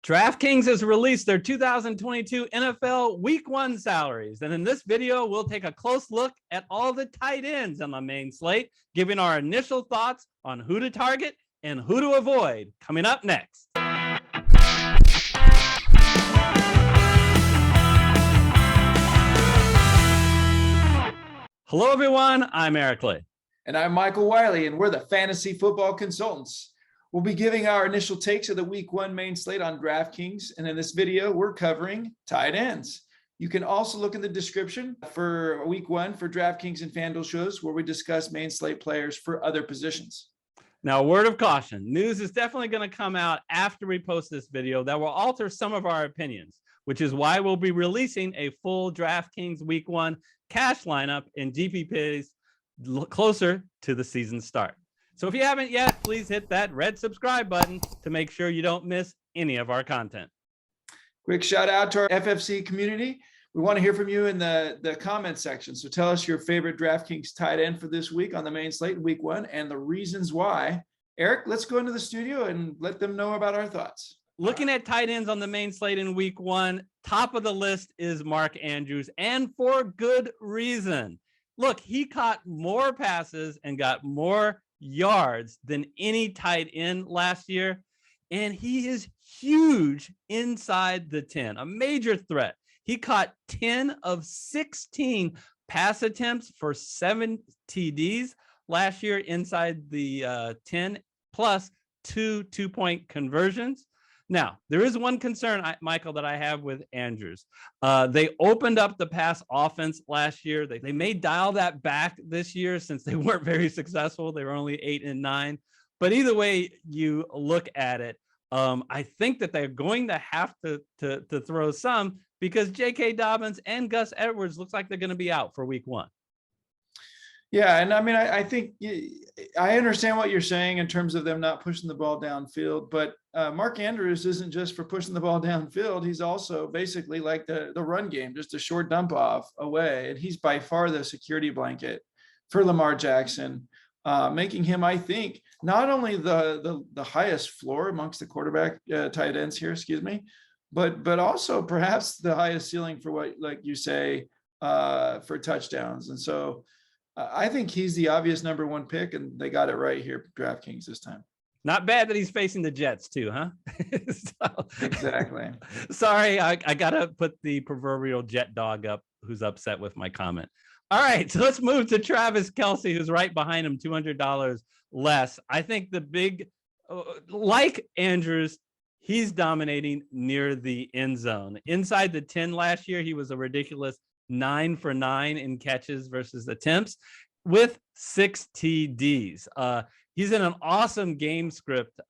DraftKings has released their 2022 NFL Week 1 salaries. And in this video, we'll take a close look at all the tight ends on the main slate, giving our initial thoughts on who to target and who to avoid. Coming up next. Hello, everyone. I'm ALIE-COX. And I'm WIley, and we're the Fantasy Football Consultants. We'll be giving our initial takes of the Week 1 main slate on DraftKings, and in this video, we're covering tight ends. You can also look in the description for Week 1 for DraftKings and FanDuel shows where we discuss main slate players for other positions. Now, a word of caution. News is definitely going to come out after we post this video that will alter some of our opinions, which is why we'll be releasing a full DraftKings Week 1 cash lineup and GPPs closer to the season start. So if you haven't yet, please hit that red subscribe button to make sure you don't miss any of our content. Quick shout out to our FFC community. We want to hear from you in the comment section. So tell us your favorite DraftKings tight end for this week on the main slate, Week 1, and the reasons why. Eric, let's go into the studio and let them know about our thoughts. Looking at tight ends on the main slate in Week 1, top of the list is Mark Andrews, and for good reason. Look, he caught more passes and got more yards than any tight end last year, and he is huge inside the 10, a major threat. He caught 10 of 16 pass attempts for 7 TDs last year inside the 10, plus 2 two-point conversions. Now, there is one concern, Michael, that I have with Andrews. They opened up the pass offense last year. They may dial that back this year since they weren't very successful. They were only 8 and 9. But either way you look at it, I think that they're going to have to throw some because J.K. Dobbins and Gus Edwards looks like they're going to be out for Week 1. Yeah, and I mean, I think I understand what you're saying in terms of them not pushing the ball downfield, but Mark Andrews isn't just for pushing the ball downfield. He's also basically like the run game, just a short dump off away, and he's by far the security blanket for Lamar Jackson, making him, I think, not only the highest floor amongst the quarterback tight ends here, but also perhaps the highest ceiling for what, like you say, for touchdowns. And so I think he's the obvious number 1 pick, and they got it right here, DraftKings this time. Not bad that he's facing the Jets too, huh? Exactly. Sorry, I got to put the proverbial Jet dog up who's upset with my comment. All right, so let's move to Travis KELCE, who's right behind him, $200 less. I think the big, like Andrews, he's dominating near the end zone. Inside the 10 last year, he was a ridiculous 9 for 9 in catches versus attempts with 6 TDs. He's in an awesome game script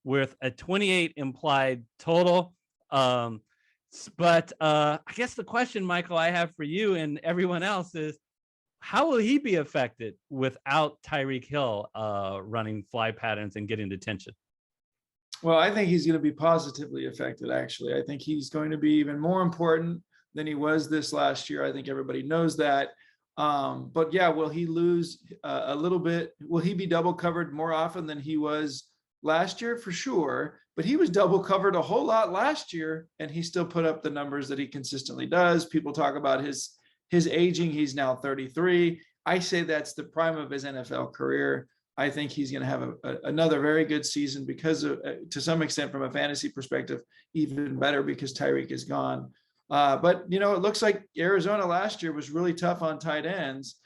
with a 28 implied total. But I guess the question, Michael, I have for you and everyone else is, how will he be affected without Tyreek Hill running fly patterns and getting detention? Well, I think he's going to be positively affected, actually. I think he's going to be even more important than he was this last year. I think everybody knows that. But yeah, will he lose a little bit? Will he be double covered more often than he was last year? For sure. But he was double covered a whole lot last year, and he still put up the numbers that he consistently does. People talk about his aging. He's now 33. I say that's the prime of his NFL career. I think he's going to have another very good season because of, to some extent, from a fantasy perspective, even better because Tyreek is gone. But, you know, it looks like Arizona last year was really tough on tight ends.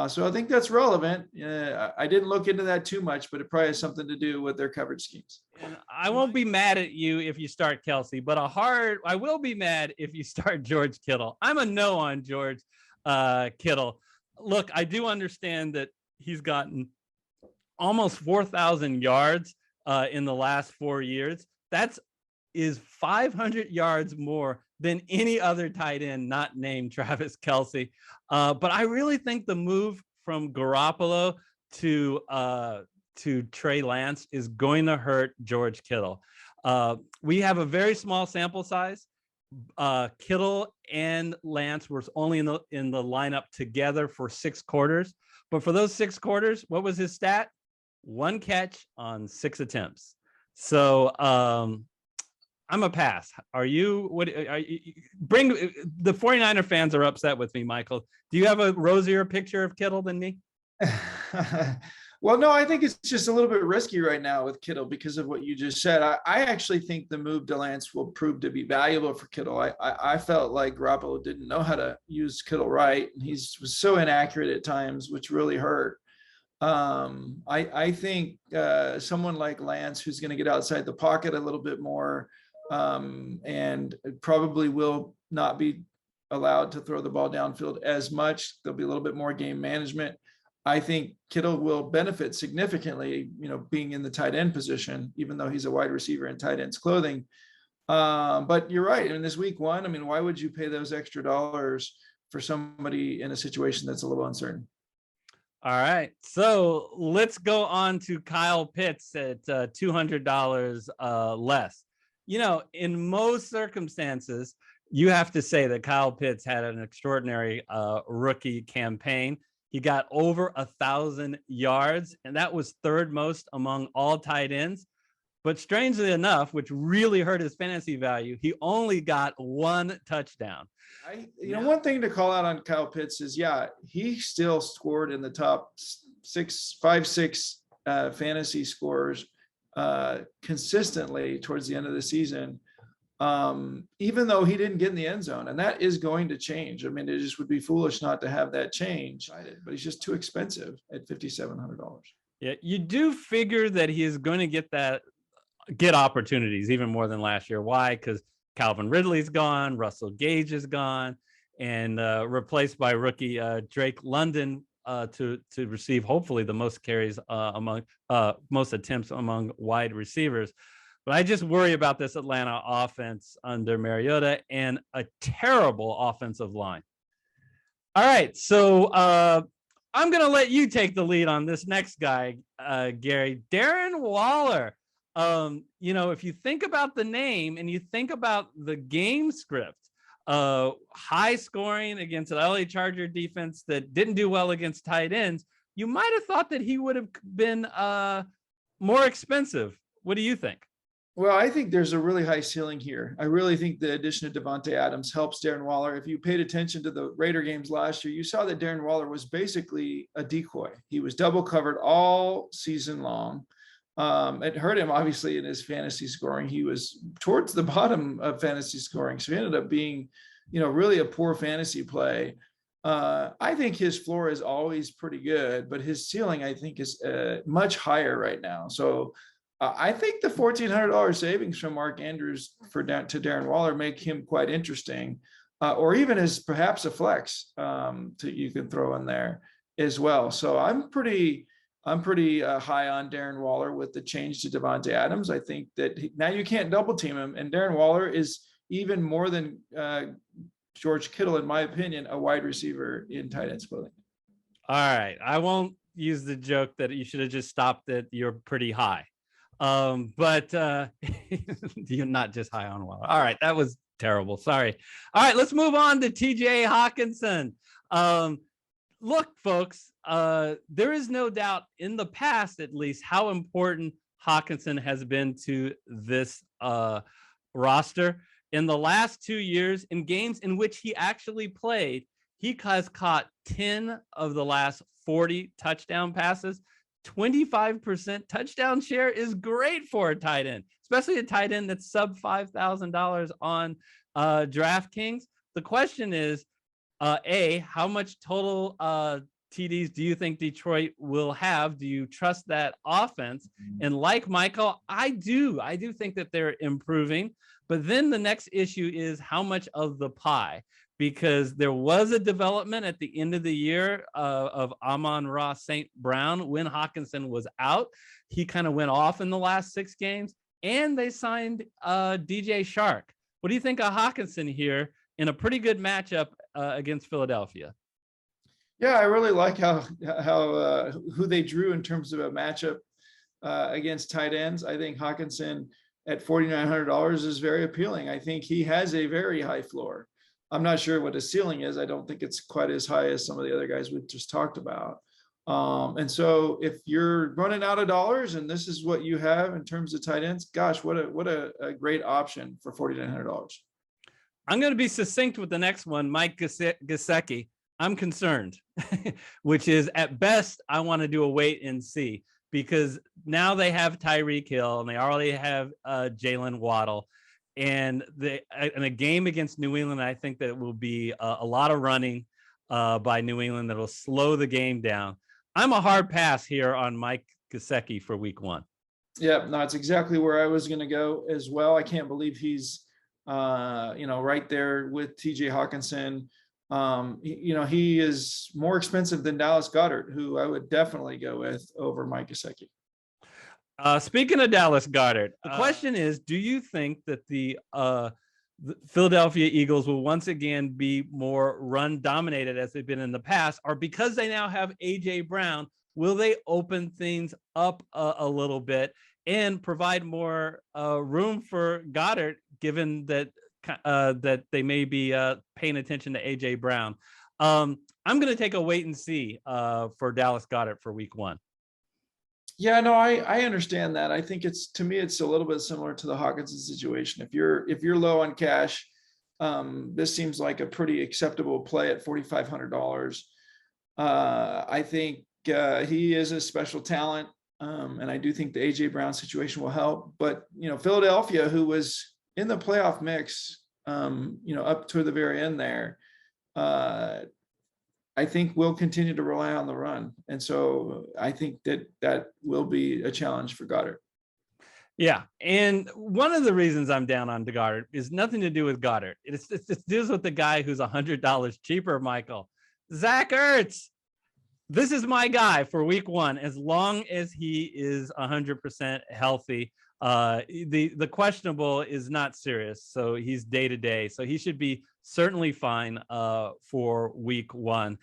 So I think that's relevant. I didn't look into that too much, but it probably has something to do with their coverage schemes. And I won't be mad at you if you start KELCE, but I will be mad if you start George Kittle. I'm a no on George Kittle. Look, I do understand that he's gotten almost 4,000 yards in the last 4 years. That is 500 yards more than any other tight end not named Travis KELCE. But I really think the move from Garoppolo to Trey Lance is going to hurt George Kittle. We have a very small sample size. Kittle and Lance were only in the lineup together for 6 quarters. But for those 6 quarters, what was his stat? 1 catch on 6 attempts. So I'm a pass. Are you? What are you? Bring the 49er fans are upset with me, Michael. Do you have a rosier picture of Kittle than me? Well, no, I think it's just a little bit risky right now with Kittle because of what you just said. I actually think the move to Lance will prove to be valuable for Kittle. I felt like Garoppolo didn't know how to use Kittle right. He was so inaccurate at times, which really hurt. I think someone like Lance, who's going to get outside the pocket a little bit more, and probably will not be allowed to throw the ball downfield as much. There'll be a little bit more game management. I think Kittle will benefit significantly, being in the tight end position, even though he's a wide receiver in tight end's clothing. But you're right. In this week one, why would you pay those extra dollars for somebody in a situation that's a little uncertain? All right. So let's go on to Kyle Pitts at $200 less. In most circumstances, you have to say that Kyle Pitts had an extraordinary rookie campaign. He got over 1,000 yards, and that was third most among all tight ends. But strangely enough, which really hurt his fantasy value, he only got one touchdown. One thing to call out on Kyle Pitts is, he still scored in the top 5-6 fantasy scores consistently towards the end of the season, even though he didn't get in the end zone. And that is going to change. It just would be foolish not to have that change, but he's just too expensive at $5,700. Yeah, you do figure that he is going to get opportunities even more than last year. Why? Because Calvin Ridley's gone, Russell Gage is gone, and replaced by rookie Drake London to receive hopefully the most carries among most attempts among wide receivers. But I just worry about this Atlanta offense under Mariota and a terrible offensive line. All right, so I'm going to let you take the lead on this next guy, Gary. Darren Waller. If you think about the name and you think about the game script, high scoring against an LA Charger defense that didn't do well against tight ends, you might have thought that he would have been more expensive. What do you think? Well, I think there's a really high ceiling here. I really think the addition of Devontae Adams helps Darren Waller. If you paid attention to the Raider games last year, you saw that Darren Waller was basically a decoy. He was double covered all season long. It hurt him, obviously, in his fantasy scoring. He was towards the bottom of fantasy scoring. So he ended up being, really a poor fantasy play. I think his floor is always pretty good, but his ceiling, I think, is much higher right now. So I think the $1,400 savings from Mark Andrews to Darren Waller make him quite interesting, or even as perhaps a flex you can throw in there as well. So I'm pretty high on Darren Waller with the change to Devontae Adams. I think that now you can't double team him, and Darren Waller is even more than George Kittle, in my opinion, a wide receiver in tight end clothing. All right, I won't use the joke that you should have just stopped that you're pretty high. But you're not just high on Waller. All right, that was terrible. Sorry. All right, let's move on to TJ Hockenson. Look, folks, there is no doubt in the past, at least, how important Hockenson has been to this roster. In the last 2 years, in games in which he actually played, he has caught 10 of the last 40 touchdown passes. 25% touchdown share is great for a tight end, especially a tight end that's sub $5,000 on DraftKings. The question is, how much total TDs do you think Detroit will have? Do you trust that offense? And like Michael, I do think that they're improving. But then the next issue is how much of the pie, because there was a development at the end of the year of Amon-Ra St. Brown when Hockenson was out. He kind of went off in the last 6 games, and they signed DJ Chark. What do you think of Hockenson here in a pretty good matchup against Philadelphia? Yeah, I really like how who they drew in terms of a matchup against tight ends. I think Hockenson at $4,900 is very appealing. I think he has a very high floor. I'm not sure what his ceiling is. I don't think it's quite as high as some of the other guys we just talked about. And so if you're running out of dollars and this is what you have in terms of tight ends, gosh, what a great option for $4,900. I'm going to be succinct with the next one, Mike Gesicki. I'm concerned, which is at best, I want to do a wait and see, because now they have Tyreek Hill and they already have Jalen Waddle. And in a game against New England, I think that will be a lot of running by New England that will slow the game down. I'm a hard pass here on Mike Gesicki for week 1. Yeah, no, it's exactly where I was going to go as well. I can't believe he's, right there with TJ Hawkinson. He is more expensive than Dallas Goedert, who I would definitely go with over Mike Gesicki. Speaking of Dallas Goedert, the question is, do you think that the Philadelphia Eagles will once again be more run dominated as they've been in the past, or because they now have AJ Brown, will they open things up a little bit and provide more room for Goddard, given that that they may be paying attention to AJ Brown? I'm going to take a wait and see for Dallas Goedert for week 1. Yeah, no, I understand that. I think to me, it's a little bit similar to the Hockenson situation. If you're low on cash, this seems like a pretty acceptable play at $4,500. I think he is a special talent. And I do think the AJ Brown situation will help, but Philadelphia, who was in the playoff mix, up to the very end there, I think we'll continue to rely on the run. And so I think that will be a challenge for Goddard. Yeah. And one of the reasons I'm down on Goddard is nothing to do with Goddard. It's deals with the guy who's $100 cheaper, Michael. Zach Ertz. This is my guy for week 1, as long as he is 100% healthy. The questionable is not serious, so he's day to day, so he should be certainly fine for week 1.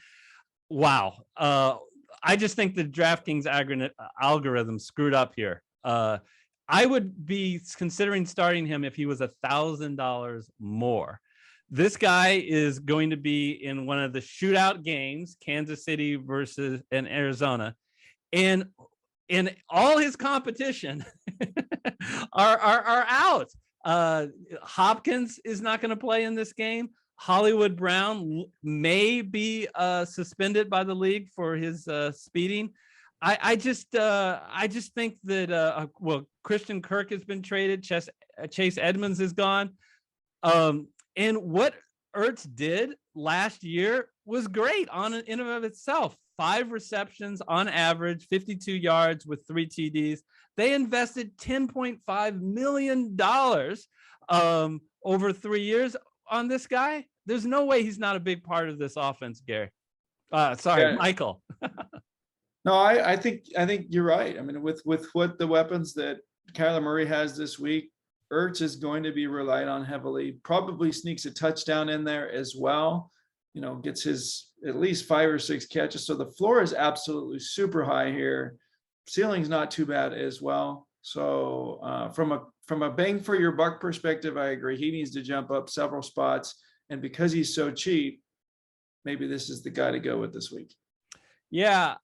Wow. I just think the DraftKings algorithm screwed up here. I would be considering starting him if he was $1,000 more. This guy is going to be in one of the shootout games, Kansas City versus in Arizona, and all his competition are out. Hopkins is not going to play in this game. Hollywood Brown may be suspended by the league for his speeding. I just think that Christian Kirk has been traded. Chase Edmonds is gone. And what Ertz did last year was great in and of itself. 5 receptions on average, 52 yards with 3 TDs. They invested $10.5 million over 3 years on this guy. There's no way he's not a big part of this offense, Gary. Michael. No, I think you're right. I mean, with what the weapons that Kyler Murray has this week, Ertz is going to be relied on heavily, probably sneaks a touchdown in there as well, gets his at least 5 or 6 catches. So the floor is absolutely super high here. Ceiling's not too bad as well. So from a bang for your buck perspective, I agree. He needs to jump up several spots. And because he's so cheap, maybe this is the guy to go with this week. Yeah.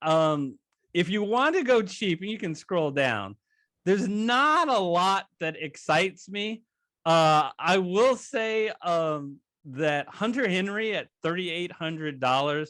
If you want to go cheap, and you can scroll down, there's not a lot that excites me. I will say that Hunter Henry at $3,800.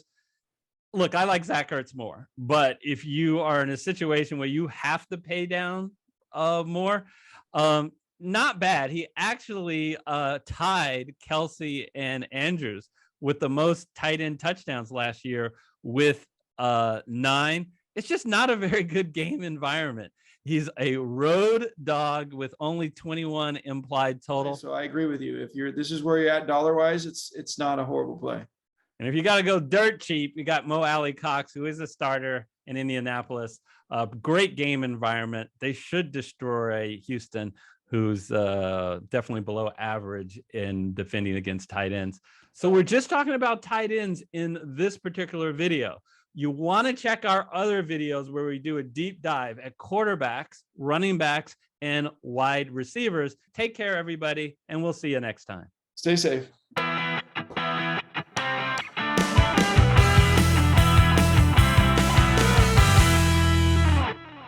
Look, I like Zach Ertz more, but if you are in a situation where you have to pay down more, not bad. He actually tied KELCE and Andrews with the most tight end touchdowns last year with 9. It's just not a very good game environment. He's a road dog with only 21 implied total. So I agree with you. This is where you're at dollar wise, it's not a horrible play. And if you got to go dirt cheap, you got ALIE-COX, who is a starter in Indianapolis. Great game environment. They should destroy Houston, who's definitely below average in defending against tight ends. So we're just talking about tight ends in this particular video. You want to check our other videos where we do a deep dive at quarterbacks, running backs, and wide receivers. Take care, everybody, and we'll see you next time. Stay safe.